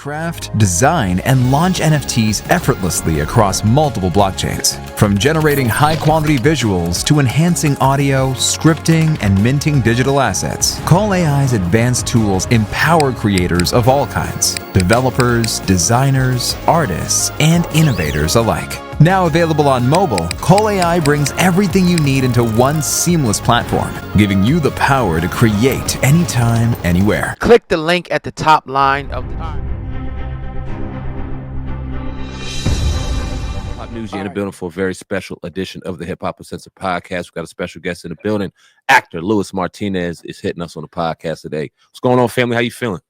Craft, design, and launch NFTs effortlessly across multiple blockchains. From generating high-quality visuals to enhancing audio, scripting, and minting digital assets, Call AI's advanced tools empower creators of all kinds, developers, designers, artists, and innovators alike. Now available on mobile, Call AI brings everything you need into one seamless platform, giving you the power to create anytime, anywhere. Click the link at the top line of the Hip-Hop News, you're in the building for a very special edition of the Hip-Hop Uncensored podcast. We've got a special guest in the building. Actor Louie Martinez is hitting us on the podcast today. What's going on, family? How you feeling?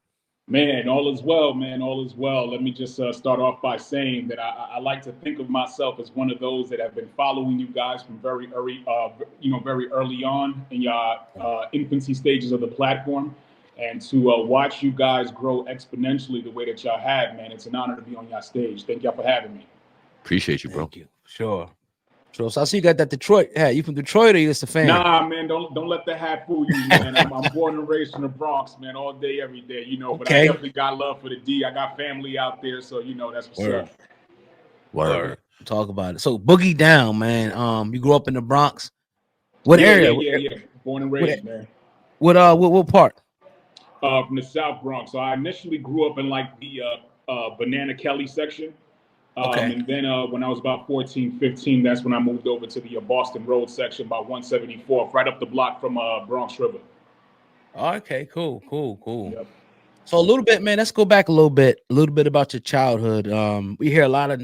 Man, all is well, man. All is well. Let me just start off by saying that I like to think of myself as one of those that have been following you guys from very early, very early on in your infancy stages of the platform, and to watch you guys grow exponentially the way that y'all have, man. It's an honor to be on your stage. Thank y'all for having me. Appreciate you, bro. Thank you. Sure. So I see you got that Detroit hat. You from Detroit or you just a fan? Nah, man, don't let the hat fool you, man. I'm born and raised in the Bronx, man, all day, every day, But I definitely got love for the D. I got family out there, so that's what's up. Word. Talk about it. So Boogie Down, man. You grew up in the Bronx. What area? Yeah. Born and raised, man. What part? From the South Bronx. So I initially grew up in like the Banana Kelly section. And then when I was about 14, 15, that's when I moved over to the Boston Road section, about 174th, right up the block from Bronx River. Okay, cool. Yep. So a little bit, man, let's go back a little bit about your childhood. We hear a lot of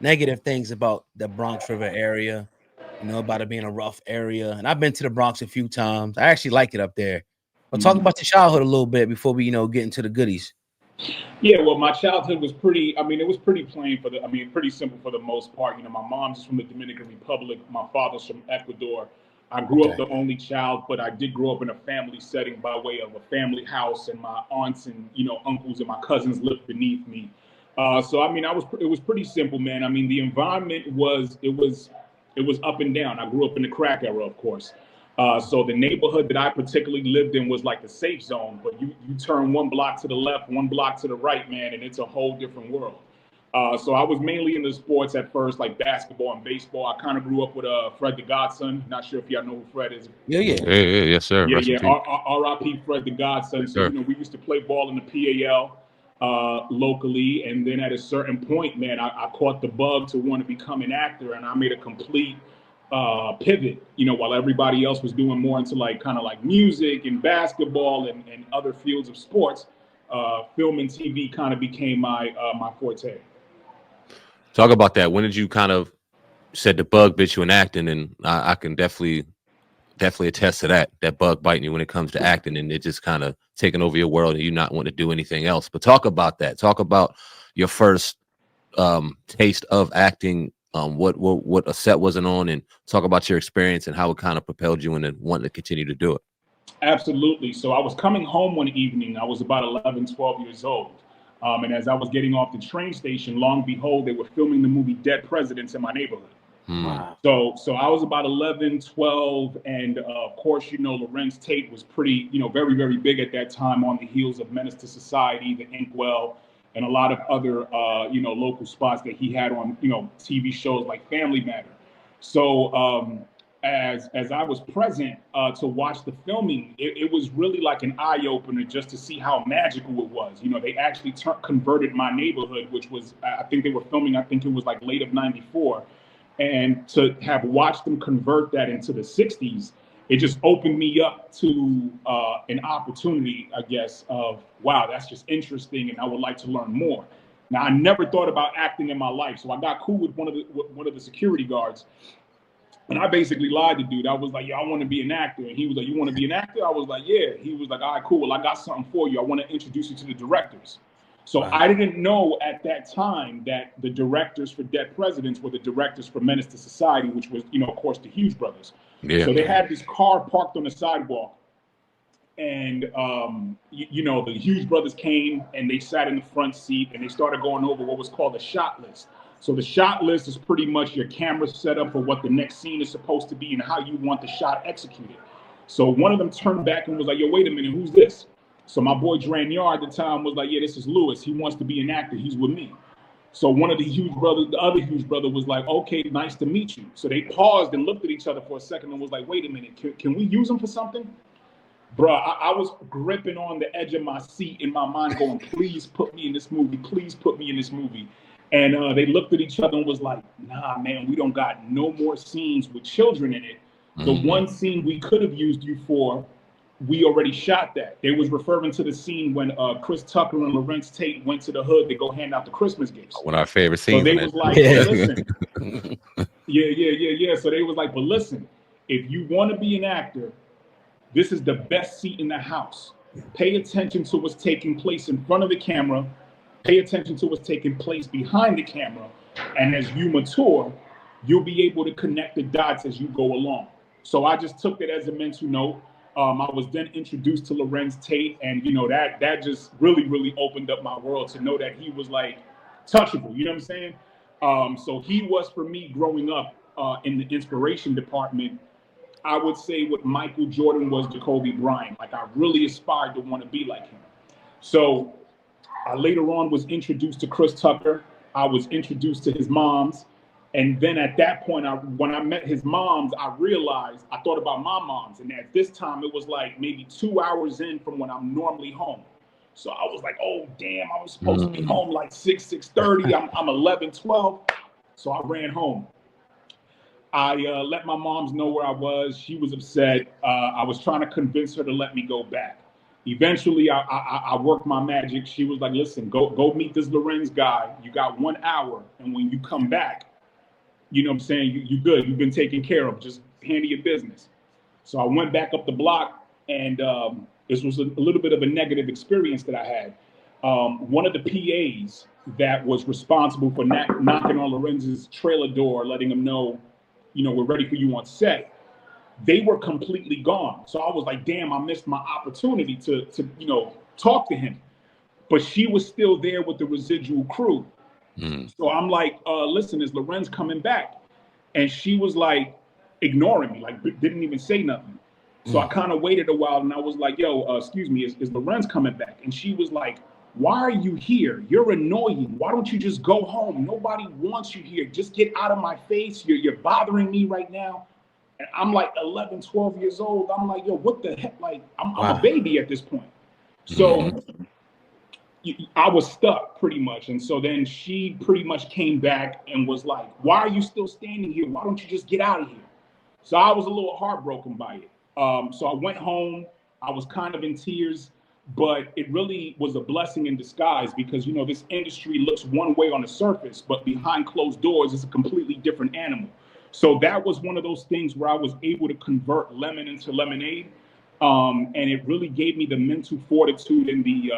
negative things about the Bronx River area, about it being a rough area. And I've been to the Bronx a few times. I actually like it up there. But talk about your childhood a little bit before we, get into the goodies. Yeah, well, my childhood was pretty plain pretty simple for the most part. My mom's from the Dominican Republic. My father's from Ecuador. I grew up the only child, but I did grow up in a family setting by way of a family house, and my aunts and, uncles and my cousins lived beneath me. It was pretty simple, man. The environment was up and down. I grew up in the crack era, of course. So the neighborhood that I particularly lived in was like the safe zone, but you turn one block to the left, one block to the right, man, and it's a whole different world. So I was mainly into sports at first, like basketball and baseball. I kind of grew up with Fred the Godson. Not sure if y'all know who Fred is. Yeah, yes, sir. Yeah. R.I.P. Fred the Godson. Yes, so, we used to play ball in the PAL locally, and then at a certain point, man, I caught the bug to want to become an actor, and I made a complete pivot, while everybody else was doing more into kind of music and basketball and other fields of sports. Film and TV kind of became my forte. Talk about that. When did you kind of said the bug bit you in acting? And I can definitely attest to that bug biting you when it comes to acting, and it just kind of taking over your world and you not wanting to do anything else. But talk about that. Talk about your first taste of acting. What a set wasn't on, and talk about your experience and how it kind of propelled you into wanting to continue to do it. Absolutely. So I was coming home one evening. I was about 11, 12 years old. And as I was getting off the train station, long behold, they were filming the movie Dead Presidents in my neighborhood. Wow. So I was about 11, 12. And of course, Lorenz Tate was pretty, very, very big at that time on the heels of Menace to Society, The Inkwell, and a lot of other, local spots that he had on, TV shows like Family Matter. So as I was present to watch the filming, it was really like an eye opener just to see how magical it was. They actually converted my neighborhood, which was, I think they were filming, I think it was like late of '94. And to have watched them convert that into the 60s, it just opened me up to an opportunity, I guess, of, wow, that's just interesting, and I would like to learn more. Now, I never thought about acting in my life, so I got cool with one of the security guards, and I basically lied to dude. I was like, I want to be an actor. And he was like, you want to be an actor? I was like, yeah. He was like, all right, cool. Well, I got something for you. I want to introduce you to the directors. So wow. I didn't know at that time that the directors for Dead Presidents were the directors for Menace to Society, which was, of course, the Hughes brothers. Yeah. So they had this car parked on the sidewalk, and the Hughes brothers came and they sat in the front seat and they started going over what was called a shot list. So the shot list is pretty much your camera setup for what the next scene is supposed to be and how you want the shot executed. So one of them turned back and was like, yo, wait a minute, who's this? So my boy Dranyard at the time was like, yeah, this is Lewis. He wants to be an actor. He's with me. So one of the other huge brother was like, okay, nice to meet you. So they paused and looked at each other for a second and was like, wait a minute, can we use him for something? Bro, I was gripping on the edge of my seat in my mind going, please put me in this movie. Please put me in this movie. And they looked at each other and was like, nah, man, we don't got no more scenes with children in it. The one scene we could have used you for, we already shot that. They was referring to the scene when Chris Tucker and Lorenz Tate went to the hood to go hand out the Christmas gifts. One of our favorite scenes. So they was like, well, listen. Yeah. So they was like, but listen, if you want to be an actor, this is the best seat in the house. Pay attention to what's taking place in front of the camera. Pay attention to what's taking place behind the camera. And as you mature, you'll be able to connect the dots as you go along. So I just took it as a mental note. I was then introduced to Lorenz Tate, and that just really opened up my world to know that he was like touchable. You know what I'm saying? So he was, for me growing up in the inspiration department, I would say what Michael Jordan was to Kobe Bryant. Like, I really aspired to want to be like him. So I later on was introduced to Chris Tucker. I was introduced to his moms. And then at that point, when I met his moms, I realized, I thought about my moms. And at this time, it was like maybe 2 hours in from when I'm normally home. So I was like, oh, damn, I was supposed to be home like 6:30. I'm 11, 12. So I ran home. I let my moms know where I was. She was upset. I was trying to convince her to let me go back. Eventually, I worked my magic. She was like, listen, go meet this Lorenz guy. You got 1 hour. And when you come back, you know what I'm saying, you good. You've been taken care of. Just handle your business. So I went back up the block, and this was a little bit of a negative experience that I had. One of the PAs that was responsible for knocking on Lorenz's trailer door, letting him know, we're ready for you on set, they were completely gone. So I was like, damn, I missed my opportunity to talk to him. But she was still there with the residual crew. So I'm like, listen, is Lorenz coming back? And she was like ignoring me, like didn't even say nothing. So I kind of waited a while, and I was like, yo, excuse me, is Lorenz coming back? And she was like, why are you here? You're annoying. Why don't you just go home? Nobody wants you here. Just get out of my face. You're bothering me right now. And I'm like 11, 12 years old. I'm like, yo, what the heck? Like, I'm a baby at this point. So I was stuck pretty much. And so then she pretty much came back and was like, why are you still standing here? Why don't you just get out of here? So I was a little heartbroken by it. So I went home. I was kind of in tears, but it really was a blessing in disguise because, this industry looks one way on the surface, but behind closed doors, it's a completely different animal. So that was one of those things where I was able to convert lemon into lemonade. And it really gave me the mental fortitude and the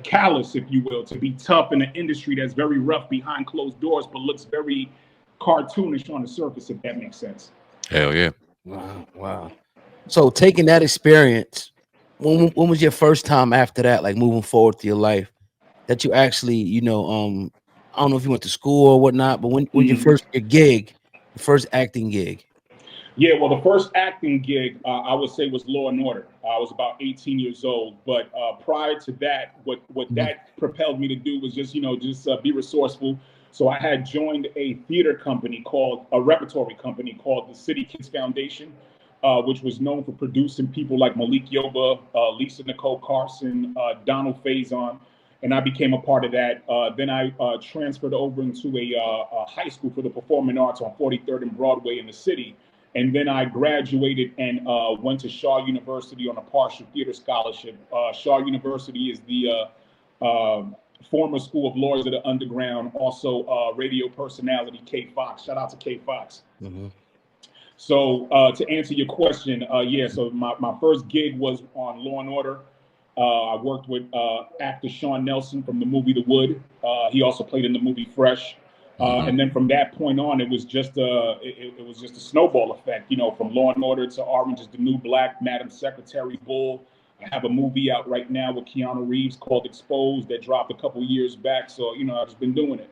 callous, if you will, to be tough in an industry that's very rough behind closed doors, but looks very cartoonish on the surface, if that makes sense. Hell yeah. Wow. So taking that experience, when was your first time after that, like moving forward to your life, that you actually, I don't know if you went to school or whatnot, but when your first acting gig? Yeah, well, the first acting gig, I would say, was Law and Order. I was about 18 years old. But prior to that, what that propelled me to do was just be resourceful. So I had joined a theater company a repertory company called the City Kids Foundation, which was known for producing people like Malik Yoba, Lisa Nicole Carson, Donald Faison. And I became a part of that. Then I transferred over into a high school for the performing arts on 43rd and Broadway in the city. And then I graduated and went to Shaw University on a partial theater scholarship. Shaw University is the former School of Lawyers of the Underground, also radio personality Kay Fox. Shout out to Kay Fox. So to answer your question, so my first gig was on Law and Order. I worked with actor Sean Nelson from the movie The Wood. He also played in the movie Fresh. And then from that point on, it was just a snowball effect, from Law and Order to Orange is the New Black, Madam Secretary, Bull. I have a movie out right now with Keanu Reeves called Exposed that dropped a couple years back. So, I've just been doing it.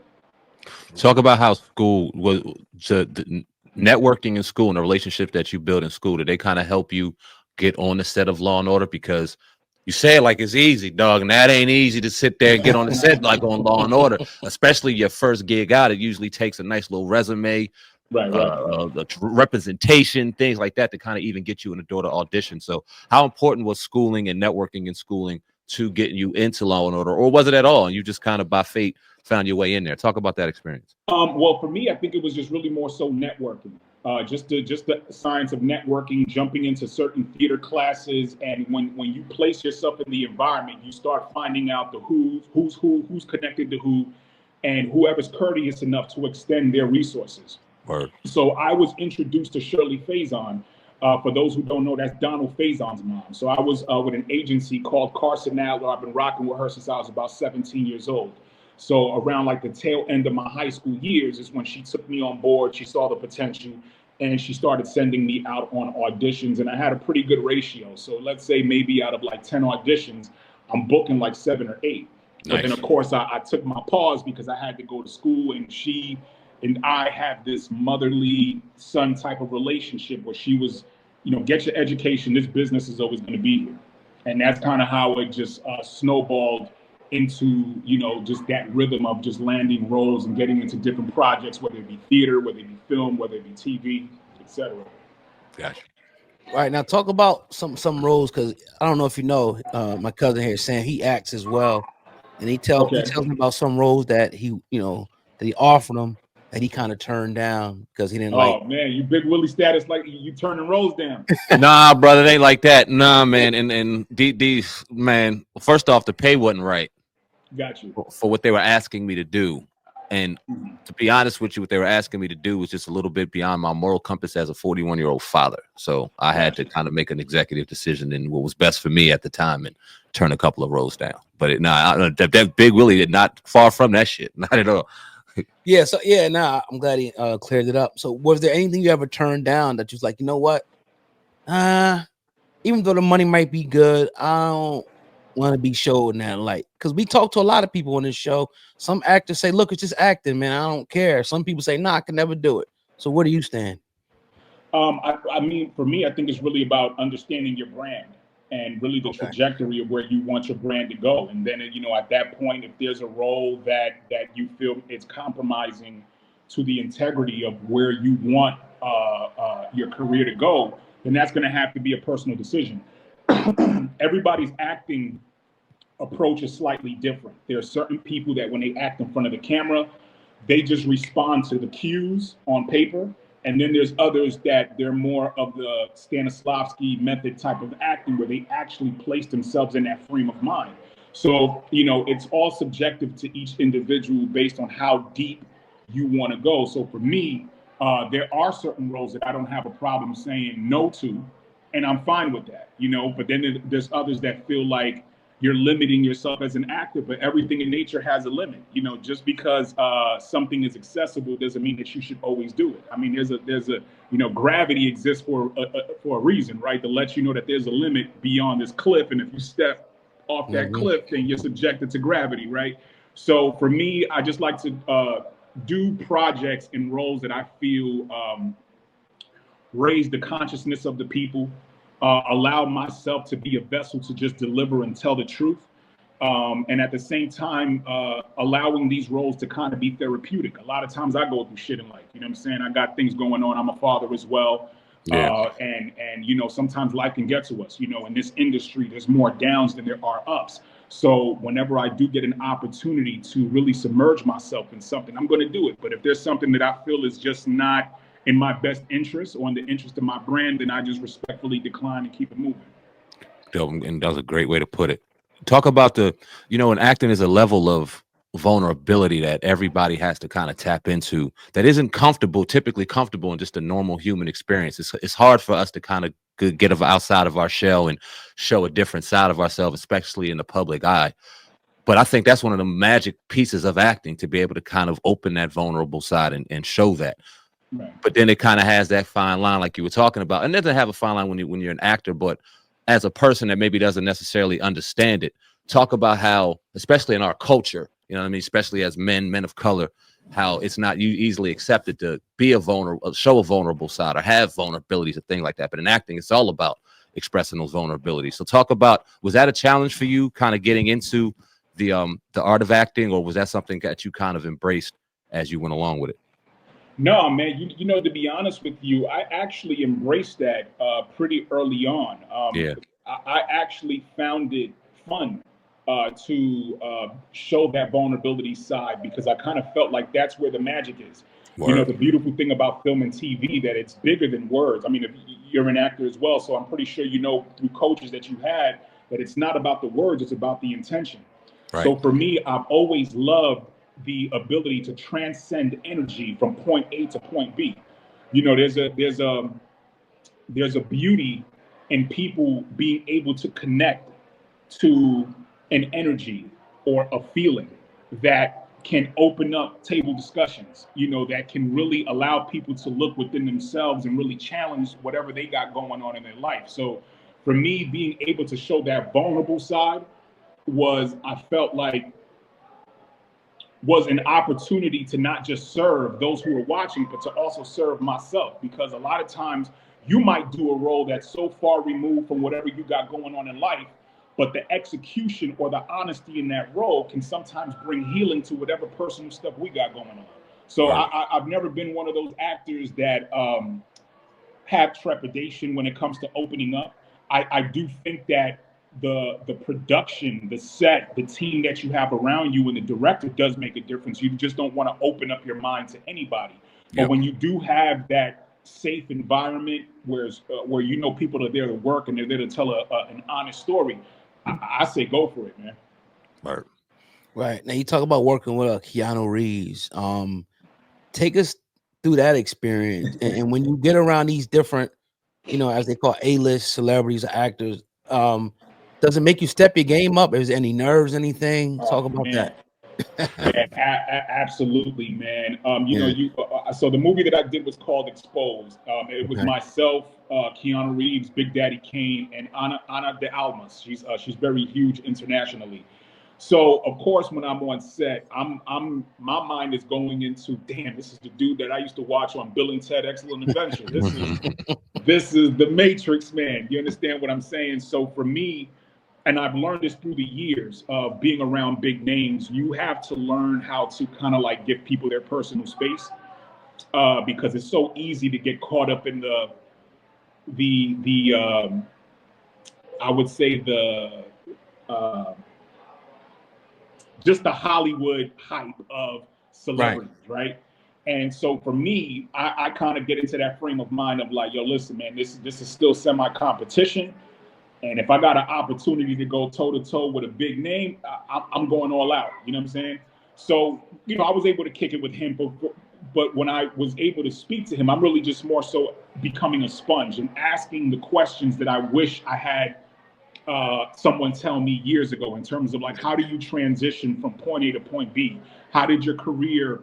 Talk about how school was, the networking in school and the relationship that you built in school. Did they kind of help you get on the set of Law and Order? Because you say it like it's easy, dog, and that ain't easy to sit there and get on the set like on Law and Order, especially your first gig out. It usually takes a nice little resume, the representation, things like that to kind of even get you in the door to audition. So how important was schooling and networking and schooling to getting you into Law and Order, or was it at all and you just kind of by fate found your way in there? Talk about that experience. Well, for me, I think it was just really more so networking. Just the science of networking, jumping into certain theater classes, and when you place yourself in the environment, you start finding out the who's connected to who, and whoever's courteous enough to extend their resources. Word. So I was introduced to Shirley Faison. For those who don't know, that's Donald Faison's mom. So I was with an agency called Carson Adler. I've been rocking with her since I was about 17 years old. So around like the tail end of my high school years is when she took me on board. She saw the potential and she started sending me out on auditions, and I had a pretty good ratio. So let's say maybe out of like 10 auditions, I'm booking like 7 or 8. Nice. But then of course I took my pause because I had to go to school, and she and I have this motherly son type of relationship where she was, get your education. This business is always going to be here. And that's kind of how it just snowballed into, just that rhythm of just landing roles and getting into different projects, whether it be theater, whether it be film, whether it be TV, etc. Gotcha. All right, now talk about some roles, because I don't know if you know, my cousin here, Sam, he acts as well. And he tells me about some roles that he offered him that he kind of turned down because he didn't like. Oh man, you big Willie status, like you turning roles down. Nah, brother, it ain't like that. Nah, man. And these, man, first off, the pay wasn't right. Got you. For what they were asking me to do. And to be honest with you, what they were asking me to do was just a little bit beyond my moral compass as a 41-year-old father. So I had to kind of make an executive decision in what was best for me at the time and turn a couple of roles down. But that Big Willie did not, far from that shit, not at all. Yeah, so I'm glad he cleared it up. So was there anything you ever turned down that you was like, you know what? Even though the money might be good, I don't want to be showed in that light. Because we talk to a lot of people on this show. Some actors say, look, it's just acting, man. I don't care. Some people say, nah, I can never do it. So where do you stand? I mean, for me, I think it's really about understanding your brand and really the trajectory of where you want your brand to go. And then, at that point, if there's a role that you feel it's compromising to the integrity of where you want your career to go, then that's going to have to be a personal decision. Everybody's acting approach is slightly different. There are certain people that when they act in front of the camera, they just respond to the cues on paper. And then there's others that they're more of the Stanislavski method type of acting where they actually place themselves in that frame of mind. So, it's all subjective to each individual based on how deep you want to go. So for me, there are certain roles that I don't have a problem saying no to, and I'm fine with that, but then there's others that feel like you're limiting yourself as an actor, but everything in nature has a limit. Just because something is accessible doesn't mean that you should always do it. I mean, there's a gravity exists for a reason, right? To let you know that there's a limit beyond this cliff, and if you step off that cliff, then you're subjected to gravity, right? So for me, I just like to do projects and roles that I feel raise the consciousness of the people. Allow myself to be a vessel to just deliver and tell the truth. And at the same time, allowing these roles to kind of be therapeutic. A lot of times I go through shit in life, you know what I'm saying? I got things going on. I'm a father as well. Yeah. And sometimes life can get to us, in this industry, there's more downs than there are ups. So whenever I do get an opportunity to really submerge myself in something, I'm going to do it. But if there's something that I feel is just not in my best interest or in the interest of my brand, then I just respectfully decline and keep it moving. And that was a great way to put it. Talk about and acting is a level of vulnerability that everybody has to kind of tap into that isn't typically comfortable in just a normal human experience. It's hard for us to kind of get outside of our shell and show a different side of ourselves, especially in the public eye. But I think that's one of the magic pieces of acting, to be able to kind of open that vulnerable side and show that. Right. But then it kind of has that fine line like you were talking about. And it doesn't have a fine line when you're an actor, but as a person that maybe doesn't necessarily understand it, talk about how, especially in our culture, especially as men of color, how it's not easily accepted to be show a vulnerable side or have vulnerabilities and things like that. But in acting, it's all about expressing those vulnerabilities. So talk about, was that a challenge for you kind of getting into the art of acting, or was that something that you kind of embraced as you went along with it? No, man. You know, to be honest with you, I actually embraced that pretty early on. Yeah. I actually found it fun to show that vulnerability side, because I kind of felt like that's where the magic is. You know, Word. the beautiful thing about film and TV, that it's bigger than words. I mean, if you're an actor as well, so I'm pretty sure you know through coaches that you had that it's not about the words, it's about the intention. Right. So for me, I've always loved the ability to transcend energy from point A to point B. You know, there's a beauty in people being able to connect to an energy or a feeling that can open up table discussions, you know, that can really allow people to look within themselves and really challenge whatever they got going on in their life. So for me, being able to show that vulnerable side I felt like was an opportunity to not just serve those who were watching, but to also serve myself. Because a lot of times you might do a role that's so far removed from whatever you got going on in life, but the execution or the honesty in that role can sometimes bring healing to whatever personal stuff we got going on. So Right. I've never been one of those actors that have trepidation when it comes to opening up. I do think that the production, the set, the team that you have around you, and the director does make a difference. You just don't want to open up your mind to anybody. But Yep. when you do have that safe environment where you know people are there to work and they're there to tell an honest story, I say go for it, man. Word. Right. Now you talk about working with Keanu Reeves. Take us through that experience. And when you get around these different, you know, as they call A-list celebrities, actors, does it make you step your game up? Is there any nerves, anything? Talk about Man. that. Yeah, absolutely, man. You know, Yeah. so the movie that I did was called Exposed. It was Okay. myself, Keanu Reeves, Big Daddy Kane, and Ana de Almas. She's very huge internationally. So of course, when I'm on set, my mind is going into, damn, this is the dude that I used to watch on Bill and Ted Excellent Adventure. This is the Matrix, man. You understand what I'm saying? So for me, and I've learned this through the years of being around big names, you have to learn how to kind of like give people their personal space, because it's so easy to get caught up in the I would say just the Hollywood hype of celebrities, right? And so for me, I kind of get into that frame of mind of like, yo, listen, man, this is still semi-competition. And if I got an opportunity to go toe to toe with a big name, I'm going all out. You know what I'm saying? So, you know, I was able to kick it with him, but when I was able to speak to him, I'm really just more so becoming a sponge and asking the questions that I wish I had someone tell me years ago, in terms of like, how do you transition from point A to point B? How did your career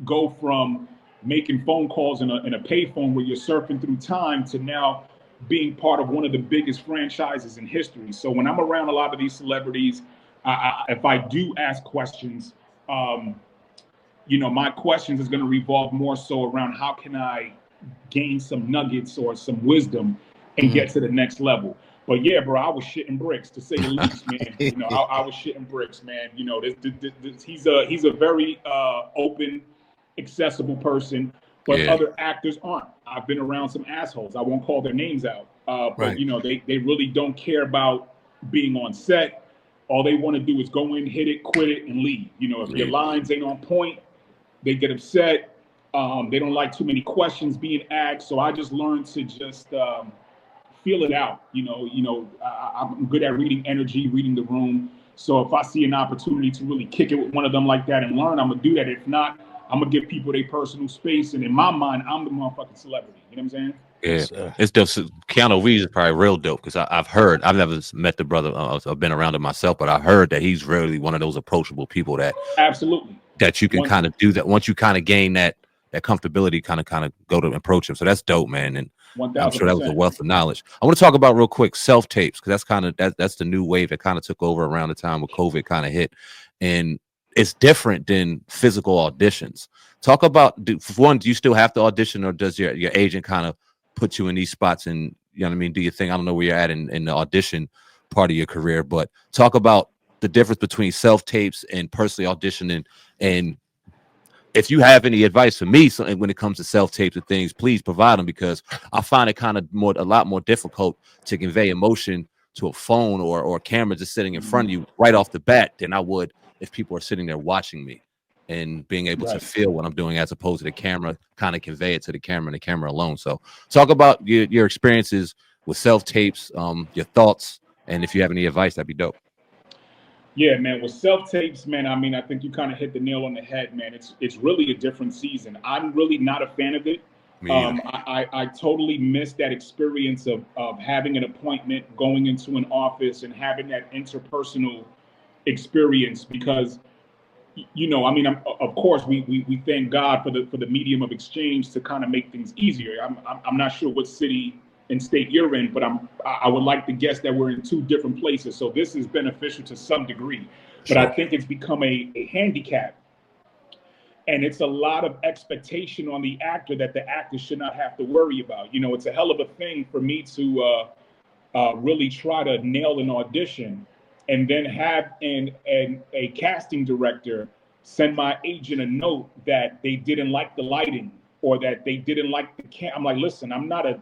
go from making phone calls in a payphone where you're surfing through time to now being part of one of the biggest franchises in history? So when I'm around a lot of these celebrities, if I do ask questions, you know, my questions is going to revolve more so around how can I gain some nuggets or some wisdom and get to the next level. But yeah, bro, I was shitting bricks, to say the least, man. You know, I was shitting bricks, man. You know, he's a very open, accessible person, but other actors aren't. I've been around some assholes. I won't call their names out, but you know, they really don't care about being on set. All they want to do is go in, hit it, quit it, and leave. You know, if your lines ain't on point, they get upset. They don't like too many questions being asked. So I just learned to just feel it out. I'm good at reading energy, reading the room. So if I see an opportunity to really kick it with one of them like that and learn, I'm gonna do that. If not, I'm gonna give people their personal space. And in my mind, I'm the motherfucking celebrity. You know what I'm saying? Yeah, it's dope. So Keanu Reeves is probably real dope, because I've never met the brother. I've been around him myself, but I heard that he's really one of those approachable people that absolutely that you can kind of do that once you kind of gain that comfortability, kind of go to approach him. So that's dope, man. And 1000%. I'm sure that was a wealth of knowledge. I want to talk about real quick self tapes, because that's the new wave that kind of took over around the time when COVID kind of hit, and it's different than physical auditions. Talk about, for one, do you still have to audition, or does your agent kind of put you in these spots and you know what I mean, do your thing. I don't know where you're at in the audition part of your career, but talk about the difference between self-tapes and personally auditioning. And if you have any advice for me when it comes to self-tapes and things, please provide them, because I find it kind of a lot more difficult to convey emotion to a phone or a camera just sitting in front of you right off the bat than I would if people are sitting there watching me and being able to feel what I'm doing, as opposed to the camera kind of convey it to the camera and the camera alone. So talk about your experiences with self-tapes, your thoughts, and if you have any advice, that'd be dope. Yeah, man, with self-tapes, man, I mean, I think you kind of hit the nail on the head, man. It's really a different season. I'm really not a fan of it. I totally missed that experience of having an appointment, going into an office and having that interpersonal experience, because, you know, I mean, of course, we thank God for the medium of exchange to kind of make things easier. I'm not sure what city and state you're in, but I would like to guess that we're in two different places. So this is beneficial to some degree, but I think it's become a handicap, and it's a lot of expectation on the actor that the actor should not have to worry about. You know, it's a hell of a thing for me to really try to nail an audition and then have a casting director send my agent a note that they didn't like the lighting or that they didn't like the I'm like, listen, I'm not a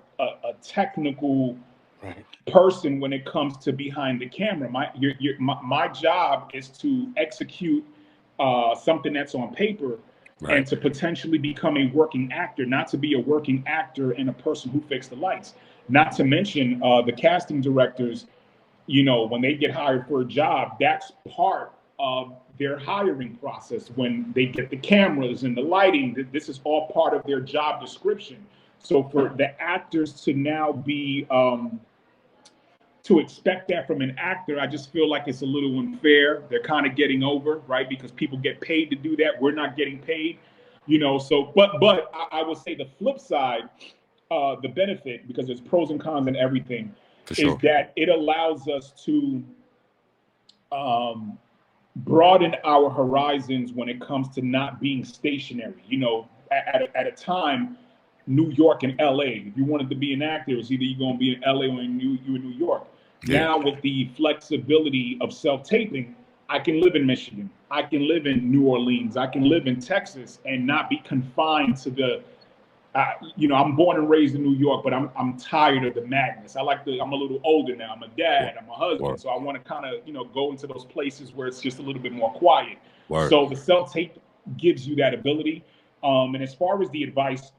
technical person when it comes to behind the camera. My job is to execute something that's on paper and to potentially become a working actor, not to be a working actor and a person who fixed the lights. Not to mention the casting directors, you know, when they get hired for a job, that's part of their hiring process. When they get the cameras and the lighting, this is all part of their job description. So for the actors to now be to expect that from an actor, I just feel like it's a little unfair. They're kind of getting over, right? Because people get paid to do that. We're not getting paid, you know. So, but I would say the flip side, the benefit, because there's pros and cons and everything, is that it allows us to broaden our horizons when it comes to not being stationary. You know, at a time, New York and LA, if you wanted to be an actor, it's either you're going to be in LA or you in New York. Now with the flexibility of self-taping, I can live in Michigan, I can live in New Orleans, I can live in Texas and not be confined to the you know, I'm born and raised in New York, but I'm tired of the madness. I'm a little older now. I'm a dad, I'm a husband. So I want to kind of, you know, go into those places where it's just a little bit more quiet. So the self-tape gives you that ability. And as far as the advice,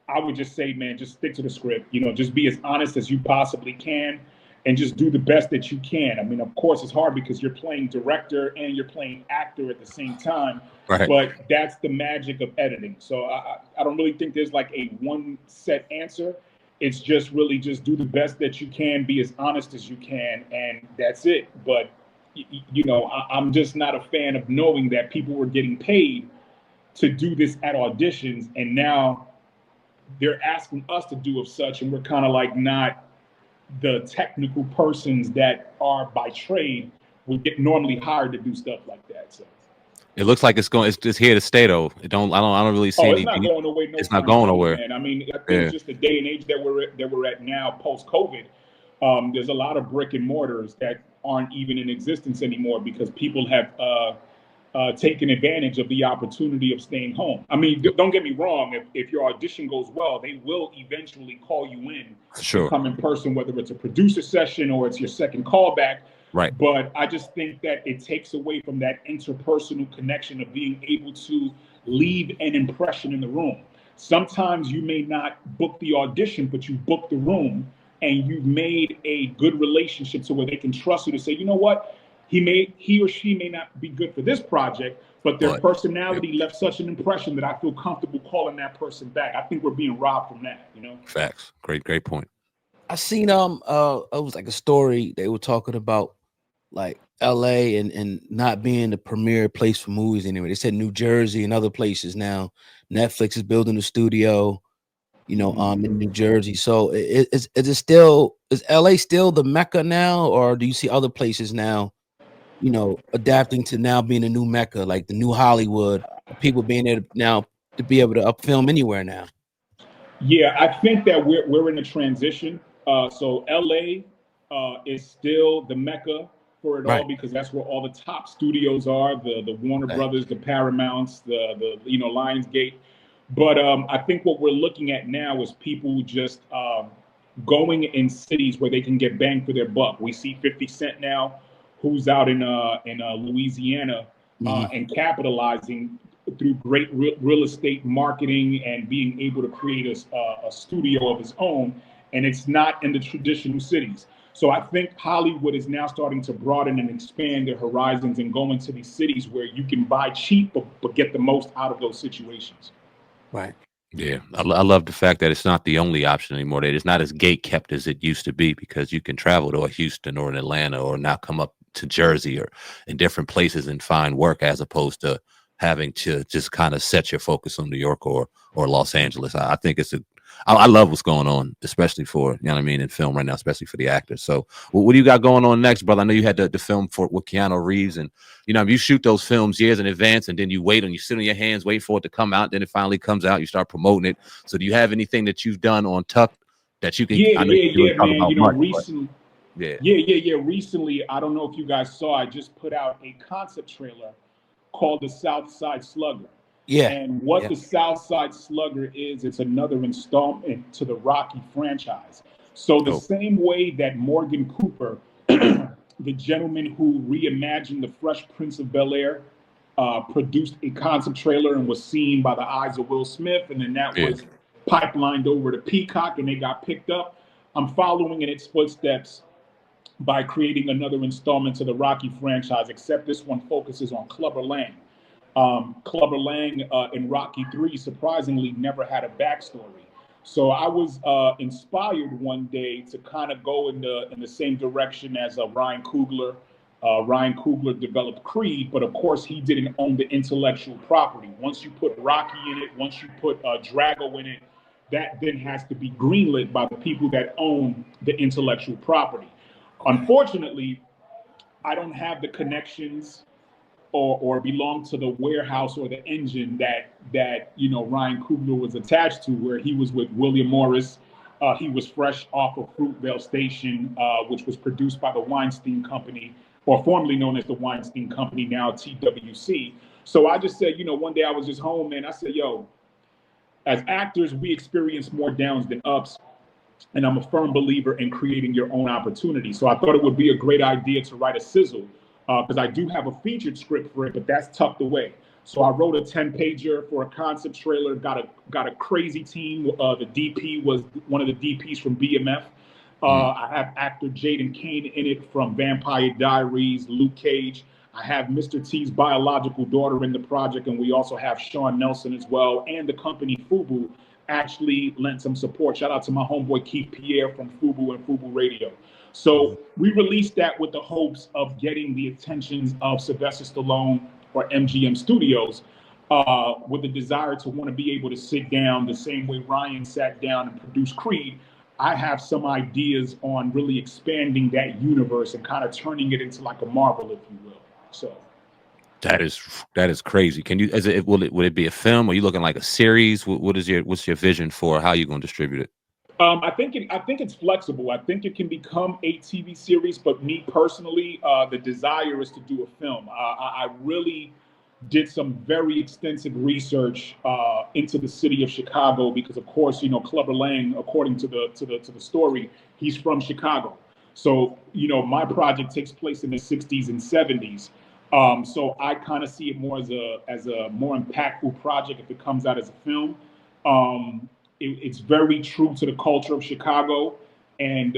I would just say, man, just stick to the script. You know, just be as honest as you possibly can and just do the best that you can. I mean, of course, it's hard because you're playing director and you're playing actor at the same time. But that's the magic of editing. So I don't really think there's like a one set answer. It's just really just do the best that you can, be as honest as you can, and that's it. But, you know, I'm just not a fan of knowing that people were getting paid to do this at auditions, and now they're asking us to do of such, and we're kind of like not the technical persons that are by trade would get normally hired to do stuff like that. So it looks like it's here to stay though. I don't really see it's not going away. It's not going nowhere, man. I mean, I think it's just the day and age that we're at now, post COVID. There's a lot of brick and mortars that aren't even in existence anymore because people have taken advantage of the opportunity of staying home. I mean, don't get me wrong. If your audition goes well, they will eventually call you in to come in person, whether it's a producer session or it's your second callback. But I just think that it takes away from that interpersonal connection of being able to leave an impression in the room. Sometimes you may not book the audition, but you book the room and you've made a good relationship to where they can trust you to say, you know what? He or she may not be good for this project, but their personality left such an impression that I feel comfortable calling that person back. I think we're being robbed from that, you know? Facts. Great point. I seen it was like a story they were talking about like LA and not being the premier place for movies anyway. They said New Jersey and other places now. Netflix is building a studio, you know, in New Jersey. So is LA still the Mecca now, or do you see other places now, you know, adapting to now being a new Mecca, like the new Hollywood, people being able now to be able to film anywhere now? Yeah, I think that we're in a transition. So LA is still the mecca for it all Right. because that's where all the top studios are, the Warner Right. Brothers, the Paramounts, the Lionsgate. But I think what we're looking at now is people just going in cities where they can get bang for their buck. We see 50 Cent now, who's out in Louisiana and capitalizing through great real estate marketing and being able to create a studio of his own. And it's not in the traditional cities. So I think Hollywood is now starting to broaden and expand their horizons and go into these cities where you can buy cheap but get the most out of those situations. Right. Yeah, I love the fact that it's not the only option anymore. That it's not as gate kept as it used to be because you can travel to a Houston or an Atlanta or now come up to Jersey or in different places and find work as opposed to having to just kind of set your focus on New York or Los Angeles. I think I love what's going on, especially for, you know what I mean, in film right now, especially for the actors. So what do you got going on next, brother? I know you had the film with Keanu Reeves, and you know, you shoot those films years in advance and then you wait and you sit on your hands, wait for it to come out. Then it finally comes out, you start promoting it. So do you have anything that you've done on Tuck that you can, Yeah, I know you really talk man. about much, Recently, yeah. Recently, I don't know if you guys saw, I just put out a concept trailer called The South Side Slugger. Yeah. And what Yeah. the South Side Slugger is, it's another installment to the Rocky franchise. So the Dope. same way that Morgan Cooper, the gentleman who reimagined the Fresh Prince of Bel-Air, produced a concept trailer and was seen by the eyes of Will Smith, and then that Yeah. was pipelined over to Peacock and they got picked up. I'm following in its footsteps by creating another installment to the Rocky franchise, except this one focuses on Clubber Lang. Clubber Lang in Rocky 3 surprisingly never had a backstory. So I was inspired one day to kind of go in the same direction as Ryan Coogler. Ryan Coogler developed Creed, but of course he didn't own the intellectual property. Once you put Rocky in it, once you put Drago in it, that then has to be greenlit by the people that own the intellectual property. Unfortunately, I don't have the connections or belong to the warehouse or the engine that Ryan Coogler was attached to, where he was with William Morris. He was fresh off of Fruitvale Station, which was produced by the Weinstein Company, or formerly known as the Weinstein Company, now TWC. So I just said, one day I was just home, man. I said, yo, as actors, we experience more downs than ups. And I'm a firm believer in creating your own opportunity. So I thought it would be a great idea to write a sizzle because I do have a featured script for it, but that's tucked away. So I wrote a 10-pager for a concept trailer. Got a crazy team. The DP was one of the DPs from BMF. I have actor Jaden Kane in it from Vampire Diaries, Luke Cage. I have Mr. T's biological daughter in the project, and we also have Sean Nelson as well, and the company Fubu actually lent some support. Shout out to my homeboy Keith Pierre from Fubu and Fubu Radio. So we released that with the hopes of getting the attentions of Sylvester Stallone or MGM Studios, with the desire to want to be able to sit down the same way Ryan sat down and produced Creed. I have some ideas on really expanding that universe and kind of turning it into like a Marvel, if you will. So that is crazy. Can you, will it be a film? Are you looking like a series? What's your vision for how you're going to distribute it? I think it's flexible. I think it can become a TV series, but me personally, the desire is to do a film. I really did some very extensive research into the city of Chicago because, of course, Clubber Lang, according to the story, he's from Chicago. So my project takes place in the 60s and 70s. So I kind of see it more as a more impactful project if it comes out as a film. It's very true to the culture of Chicago, and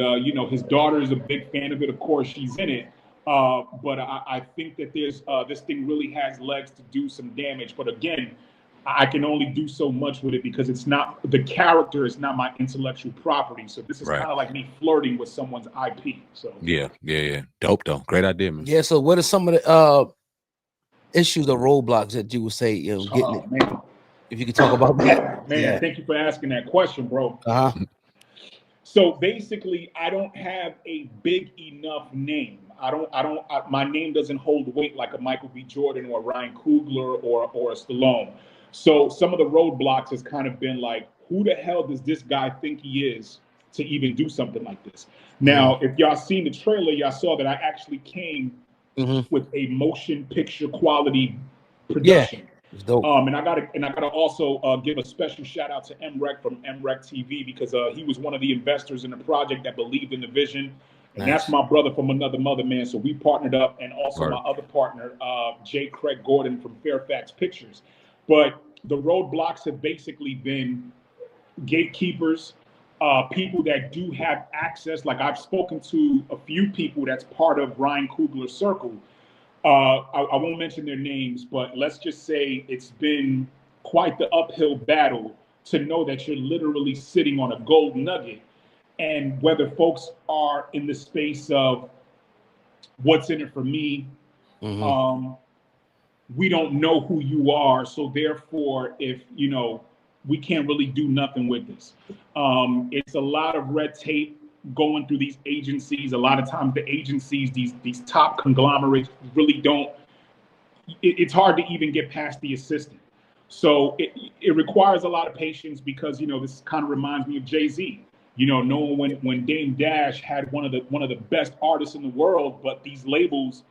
his daughter is a big fan of it. Of course, she's in it, but I think that this thing really has legs to do some damage. But again, I can only do so much with it because the character is not my intellectual property. So this is Right. kind of like me flirting with someone's IP. So Yeah. Dope though. Great idea, man. Yeah. So what are some of the issues or roadblocks that you would say getting it? Man. If you could talk about that. Man, Yeah. thank you for asking that question, bro. So basically, I don't have a big enough name. My name doesn't hold weight like a Michael B. Jordan or a Ryan Coogler or a Stallone. So some of the roadblocks has kind of been like, who the hell does this guy think he is to even do something like this. Now, if y'all seen the trailer, y'all saw that I actually came with a motion picture quality production. It's dope. And I gotta also give a special shout out to MREC from MREC TV, because he was one of the investors in the project that believed in the vision. And that's my brother from another mother, man. So we partnered up, and also my other partner, J. Craig Gordon from Fairfax Pictures. But the roadblocks have basically been gatekeepers, people that do have access. Like, I've spoken to a few people that's part of Ryan Coogler's circle. I won't mention their names, but let's just say it's been quite the uphill battle to know that you're literally sitting on a gold nugget. And whether folks are in the space of what's in it for me, we don't know who you are. So therefore, if, you know, we can't really do nothing with this. It's a lot of red tape going through these agencies. A lot of times the agencies, these top conglomerates really don't, it's hard to even get past the assistant. So it requires a lot of patience, because, you know, this kind of reminds me of Jay-Z. You know, knowing when Dame Dash had one of the best artists in the world, but these labels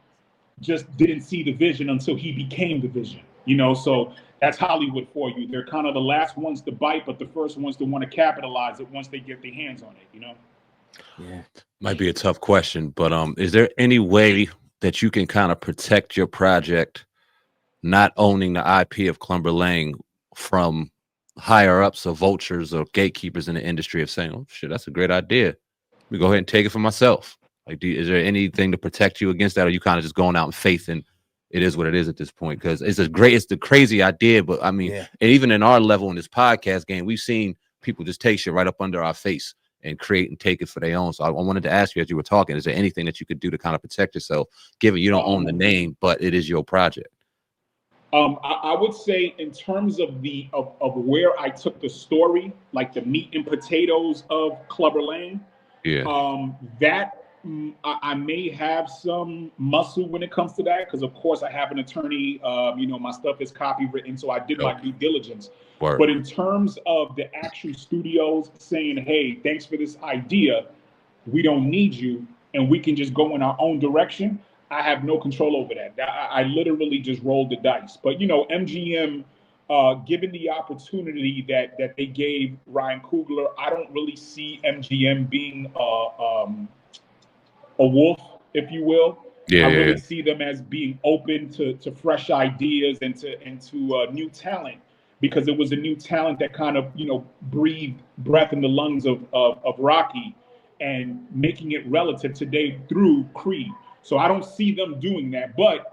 just didn't see the vision until he became the vision. You know, so that's Hollywood for you. They're kind of the last ones to bite, but the first ones to want to capitalize it once they get their hands on it, you know? Yeah. Might be a tough question, but is there any way that you can kind of protect your project not owning the IP of Clubber Lang from higher ups or vultures or gatekeepers in the industry of saying, oh shit, that's a great idea, let me go ahead and take it for myself? Like, is there anything to protect you against that, or are you kind of just going out in faith and it is what it is at this point? Because it's the crazy idea, but I mean, and even in our level in this podcast game, we've seen people just take shit right up under our face and create and take it for their own. So I wanted to ask you, as you were talking, is there anything that you could do to kind of protect yourself, given you don't own the name, but it is your project? I would say, in terms of where I took the story, like the meat and potatoes of Clubber Lang, that I may have some muscle when it comes to that, because of course I have an attorney. You know, my stuff is copywritten, so I did my due diligence. But in terms of the actual studios saying, hey, thanks for this idea, we don't need you, and we can just go in our own direction, I have no control over that. I literally just rolled the dice. But, you know, MGM, given the opportunity that they gave Ryan Coogler, I don't really see MGM being a wolf, if you will. I really see them as being open to fresh ideas and to new talent, because it was a new talent that kind of, you know, breathed breath in the lungs of Rocky, and making it relative today through Creed. So I don't see them doing that. But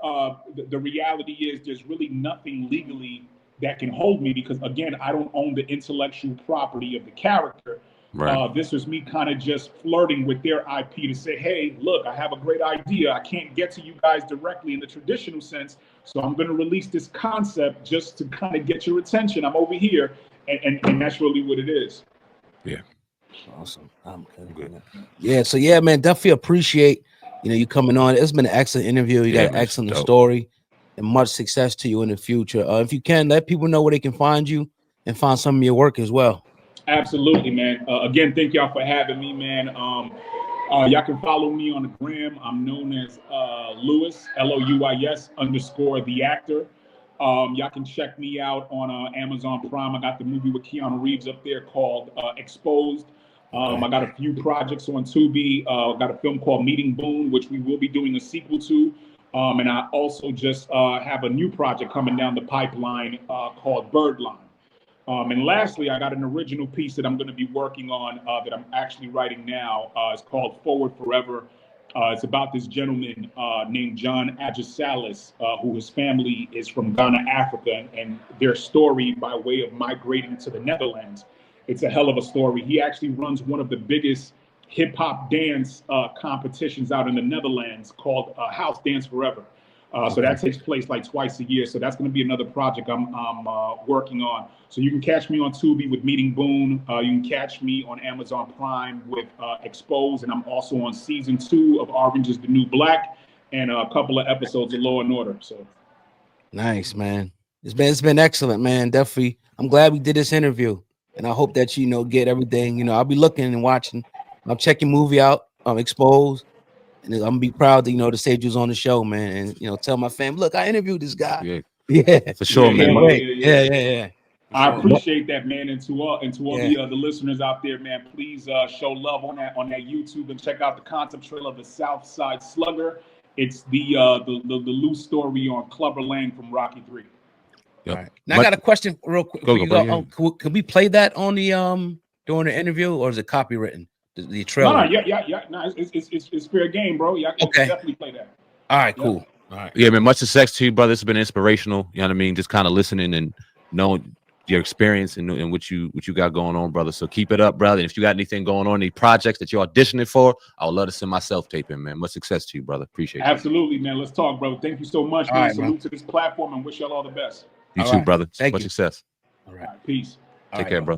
the reality is, there's really nothing legally that can hold me, because, again, I don't own the intellectual property of the character. This was me kind of just flirting with their IP to say, hey, look, I have a great idea. I can't get to you guys directly in the traditional sense, so I'm going to release this concept just to kind of get your attention. I'm over here, and that's really what it is. Yeah. Awesome. I'm good. Yeah. So yeah, man, definitely appreciate, you know, you coming on. It's been an excellent interview. You got an excellent story, and much success to you in the future. If you can, let people know where they can find you and find some of your work as well. Absolutely, man. Again, thank y'all for having me, man. Y'all can follow me on the gram. I'm known as Louis, Louis _ the actor. Y'all can check me out on Amazon Prime. I got the movie with Keanu Reeves up there called Exposed. I got a few projects on Tubi. Got a film called Meeting Boone, which we will be doing a sequel to. And I also just have a new project coming down the pipeline called Birdline. And lastly, I got an original piece that I'm going to be working on that I'm actually writing now. It's called Forward Forever. It's about this gentleman named John Agisalis, who his family is from Ghana, Africa, and their story by way of migrating to the Netherlands. It's a hell of a story. He actually runs one of the biggest hip hop dance competitions out in the Netherlands called House Dance Forever. So that takes place like twice a year. So that's going to be another project I'm working on. So you can catch me on Tubi with Meeting Boone. You can catch me on Amazon Prime with Exposed. And I'm also on season 2 of Orange is the New Black and a couple of episodes of Law and Order. So nice, man. It's been excellent, man. Definitely. I'm glad we did this interview. and I hope that you get everything. I'll be looking and watching. I'll check your movie out, Exposed, and I'm gonna be proud to say you was on the show, man, and tell my fam, look, I interviewed this guy. Yeah, Yeah, for sure, Yeah, man. yeah. I Sure. appreciate that, man, and to all Yeah. the listeners out there, man, please show love on that YouTube and check out the concept trailer of the South Side Slugger. It's the loose story on Clubber Lang from Rocky 3. All right. Now I got a question real quick. Can we play that on the during the interview, or is it copywritten? The trailer. No, it's fair game, bro. Yeah, Okay. definitely play that. All right, cool. All right. Yeah, man. Much success to you, brother. It's been inspirational. You know what I mean? Just kind of listening and knowing your experience and what you got going on, brother. So keep it up, brother. And if you got anything going on, any projects that you're auditioning for, I would love to send my self-tape in, man. Much success to you, brother. Appreciate it. Absolutely, man. Let's talk, bro. Thank you so much, man. Right, Salute to this platform and wish y'all all the best. You All too, right. brother. Thank Much you. success. All right. Peace. Take care, bro.